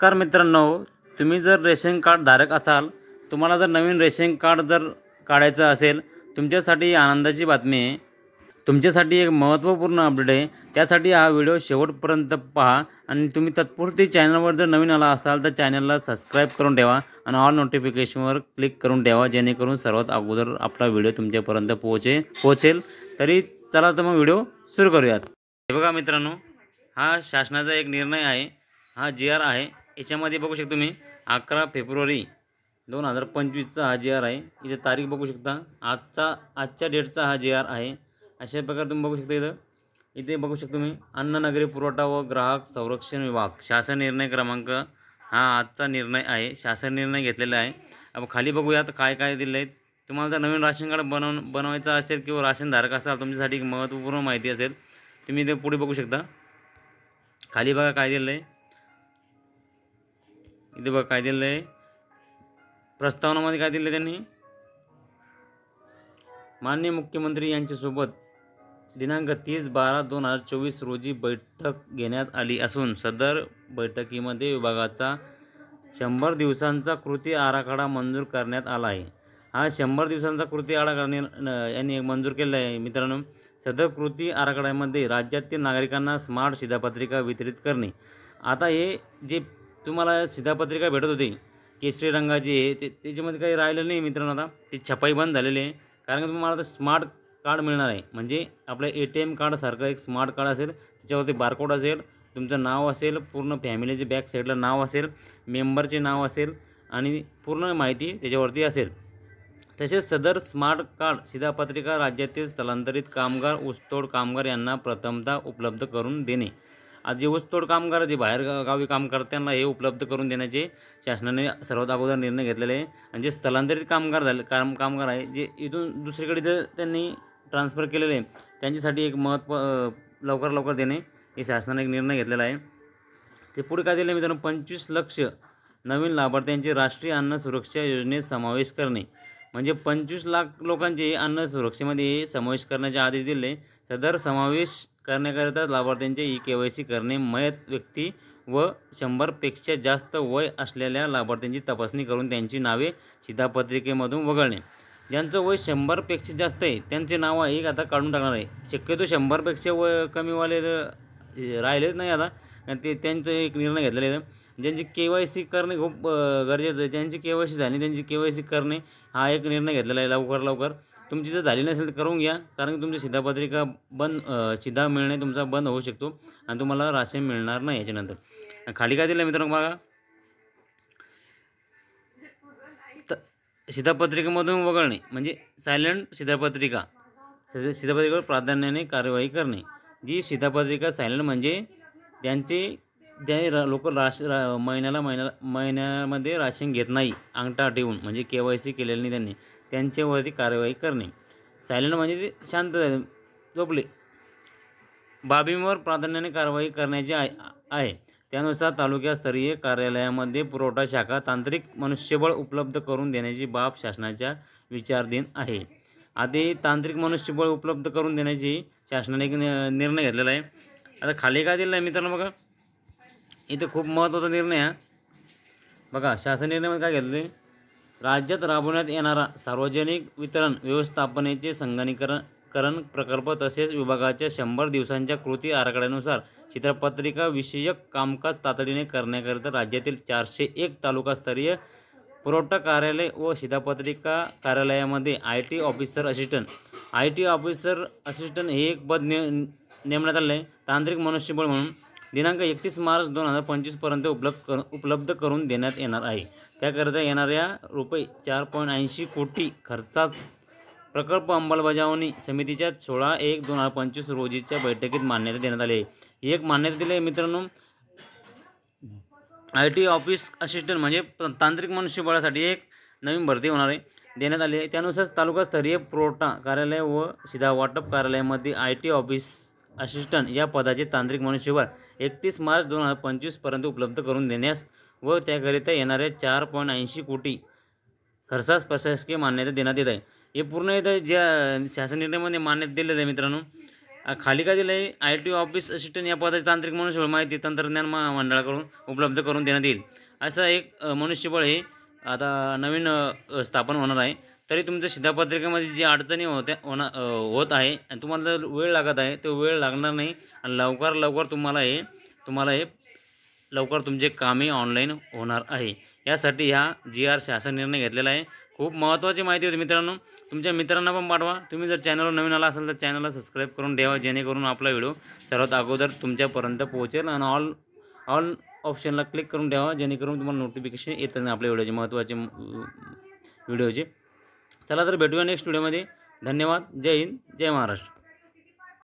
नमस्कार मित्रांनो, तुम्ही जर रेशन कार्ड धारक असाल, तुम्हाला जर नवीन रेशन कार्ड जर काढायचं असेल, तुमच्यासाठी आनंदाची बातमी आहे। तुमच्यासाठी एक महत्त्वपूर्ण अपडेट आहे। त्यासाठी हा व्हिडिओ शेवटपर्यंत पहा आणि तुम्ही तत्पुरती चॅनलवर जर नवीन आला असाल तर चॅनलला सबस्क्राइब करून ठेवा आणि ऑल नोटिफिकेशनवर क्लिक करून ठेवा, जेणेकरून सर्वात अगोदर आपला व्हिडिओ तुमच्यापर्यंत पोहोचेल। तरी चला तर मग व्हिडिओ सुरू करूयात। हे बघा मित्रांनो, हा शासनाचा एक निर्णय आहे, हा GR आहे। याच्यामध्ये बघू शकता तुम्ही 11 फेब्रुवारी 2025चा हा GR आहे। इथे तारीख बघू शकता, आजच्या डेटचा हा GR आहे। अशा प्रकारे तुम्ही बघू शकता। इथे बघू शकता तुम्ही अन्न नागरी पुरवठा व ग्राहक संरक्षण विभाग शासन निर्णय क्रमांक, हा आजचा निर्णय आहे, शासन निर्णय घेतलेला आहे। अब खाली बघूयात काय काय दिले आहेत। तुम्हाला जर नवीन राशन कार्ड बनवायचं असेल किंवा राशन धारक असाल, तुमच्यासाठी एक महत्त्वपूर्ण माहिती असेल। तुम्ही इथे पुढे बघू शकता, खाली बघा काय दिलं आहे। इथे बघा काय दिलं आहे, प्रस्तावनामध्ये काय दिलं त्यांनी, माननीय मुख्यमंत्री यांच्यासोबत दिनांक 30/12/2024 रोजी बैठक घेण्यात आली असून सदर बैठकीमध्ये विभागाचा 100 दिवसांचा कृती आराखडा मंजूर करण्यात आला आहे। हा 100 दिवसांचा कृती आराखडा यांनी मंजूर केला आहे। मित्रांनो, सदर कृती आराखड्यामध्ये राज्यातील नागरिकांना स्मार्ट शिधापत्रिका वितरित करणे। आता हे जे तुम्हाला शिधापत्रिका भेटत होती केशरी रंगाची, त्याच्यामध्ये काही राहिलं नाही मित्रांनो। आता ती छपाई बंद झालेली आहे, कारण की तुम्हाला आता स्मार्ट कार्ड मिळणार आहे। म्हणजे आपलं ATM कार्ड सारखं एक स्मार्ट कार्ड असेल, त्याच्यावरती बारकोड असेल, तुमचं नाव असेल, पूर्ण फॅमिलीचे बॅक साईडला नाव असेल, मेंबरचे नाव असेल आणि पूर्ण माहिती त्याच्यावरती असेल। तसेच सदर स्मार्ट कार्ड शिधापत्रिका राज्यातील स्थलांतरित कामगार, ऊसतोड कामगार यांना प्रथमतः उपलब्ध करून देणे। आज जे ऊसतोड कामगार जे बाहेर गावी काम करतात त्यांना हे उपलब्ध करून देण्याचे शासनाने सर्वात अगोदर निर्णय घेतलेले आहे। आणि जे स्थलांतरित कामगार आहे, जे इथून दुसरीकडे जर त्यांनी ट्रान्सफर केलेले आहे, त्यांच्यासाठी एक लवकर देणे हे शासनाने एक निर्णय घेतलेला आहे। ते पुढे काय दिले मित्रांनो, 25 लक्ष नवीन लाभार्थ्यांचे राष्ट्रीय अन्न सुरक्षा योजनेत समावेश करणे। म्हणजे 25 लाख लोकांचे अन्न सुरक्षेमध्ये समावेश करण्याचे आदेश दिले। सदर समावेश करण्याकरिता लाभार्थ्यांचे KYC करणे, मयत व्यक्ती व 100 पेक्षा जास्त वय असलेल्या लाभार्थ्यांची तपासणी करून त्यांची नावे शिधापत्रिकेमधून वगळणे। ज्यांचं वय 100 पेक्षा जास्त आहे त्यांचे नाव एक आता काढून टाकणार आहे। शक्यतो 100 पेक्षा वय कमीवाले राहिलेच नाही आता, ते त्यांचं एक निर्णय घेतलेला आहे। ज्यांची KYC करणे खूप गरजेचं आहे, ज्यांची KYC झाली त्यांची KYC करणे हा एक निर्णय घेतलेला आहे। लवकर तुमची जर झाली नसेल तर करून घ्या, कारण की तुमची शिधापत्रिका शिधा मिळणे तुमचा बंद होऊ शकतो आणि तुम्हाला राशन मिळणार नाही याच्यानंतर। खाली काय दिलं मित्रांनो बघा, शिधापत्रिकेमधून वगळणे म्हणजे सायलेंट शिधापत्रिकेवर प्राधान्याने कार्यवाही करणे। जी शिधापत्रिका सायलेंट म्हणजे जे लोक महिन्यामध्ये राशन घेत नाही अंगठा ठेवून, म्हणजे KYC केलेलं नाही त्यांनी, त्यांच्यावरती कार्यवाही करणे। सायलेंट म्हणजे ते शांत झोपले, बाबींवर प्राधान्याने कारवाई करण्याची आहे। त्यानुसार तालुकास्तरीय कार्यालयामध्ये पुरवठा शाखा तांत्रिक मनुष्यबळ उपलब्ध करून देण्याची बाब शासनाच्या विचाराधीन आहे। आधी तांत्रिक मनुष्यबळ उपलब्ध करून देण्याची शासनाने एक निर्णय घेतलेला आहे। आता खाली काय दिलं आहे मित्रांनो बघा, इथे खूप महत्त्वाचा निर्णय आहे बघा। शासन निर्णयामध्ये काय घेतले, राज्यात राबवण्यात येणारा सार्वजनिक वितरण व्यवस्थापनेचे संगणकीकरण प्रकल्प तसेच विभागाच्या 100 दिवसांच्या कृती आराखड्यानुसार शिधापत्रिका विषयक कामकाज तातडीने करण्याकरिता राज्यातील 401 तालुकास्तरीय पुरवठा कार्यालय व शिधापत्रिका कार्यालयामध्ये IT ऑफिसर असिस्टंट हे एक पद नेमण्यात आले आहे, तांत्रिक मनुष्यबळ म्हणून। दिनांक 31 मार्च 2025 पर्यंत उपलब्ध करून देण्यात येणार आहे। त्याकरिता येणाऱ्या ₹4.80 कोटी खर्चात प्रकल्प अंमलबजावणी समितीच्या 16/1/2025 रोजीच्या बैठकीत मान्यता देण्यात आली आहे। एक मान्यता दिली आहे मित्रांनो, IT ऑफिस असिस्टंट म्हणजे तांत्रिक मनुष्यबळासाठी एक नवीन भरती होणार आहे, देण्यात आली आहे। त्यानुसार तालुकास्तरीय पुरवठा कार्यालय व शिधा वाटप कार्यालयामध्ये IT ऑफिस असिस्टंट या पदाचे तांत्रिक मनुष्यबळ 31 मार्च 2025 पर्यंत उपलब्ध करून देण्यास व त्याकरिता येणाऱ्या 4.80 कोटी खर्चास प्रशासकीय मान्यता देण्यात येत आहे। हे पूर्ण इथं ज्या शासन निर्णयामध्ये मान्यता दिलेलं आहे मित्रांनो, खाली का दिलं आहे ITO ऑफिस असिस्टंट या पदाची तांत्रिक मनुष्यबळ माहिती तंत्रज्ञान मंडळाकडून उपलब्ध करून देण्यात येईल. असं एक मनुष्यबळ हे आता नवीन स्थापन होणार आहे. तरी तुमच्या शिधापत्रिकेमध्ये जी अडचणी होत आहे आणि तुम्हाला जर वेळ लागत आहे तो वेळ लागणार नाही आणि लवकर तुम्हाला हे लवकर तुमचे कामे ऑनलाईन होणार आहे. यासाठी ह्या GR शासन निर्णय घेतलेला आहे. खूप महत्त्वाची माहिती होती मित्रांनो. तुमच्या मित्रांना पण पाठवा. तुम्ही जर चॅनलवर नवीन आला असाल तर चॅनलला सबस्क्राईब करून ठेवा, जेणेकरून आपला व्हिडिओ सर्वात अगोदर तुमच्यापर्यंत पोहोचेल आणि ऑल ऑप्शनला क्लिक करून ठेवा, जेणेकरून तुम्हाला नोटिफिकेशन येतं नाही आपल्या व्हिडिओचे महत्त्वाचे व्हिडिओचे. चला तर भेटूया नेक्स्ट व्हिडिओमध्ये. धन्यवाद. जय हिंद, जय महाराष्ट्र.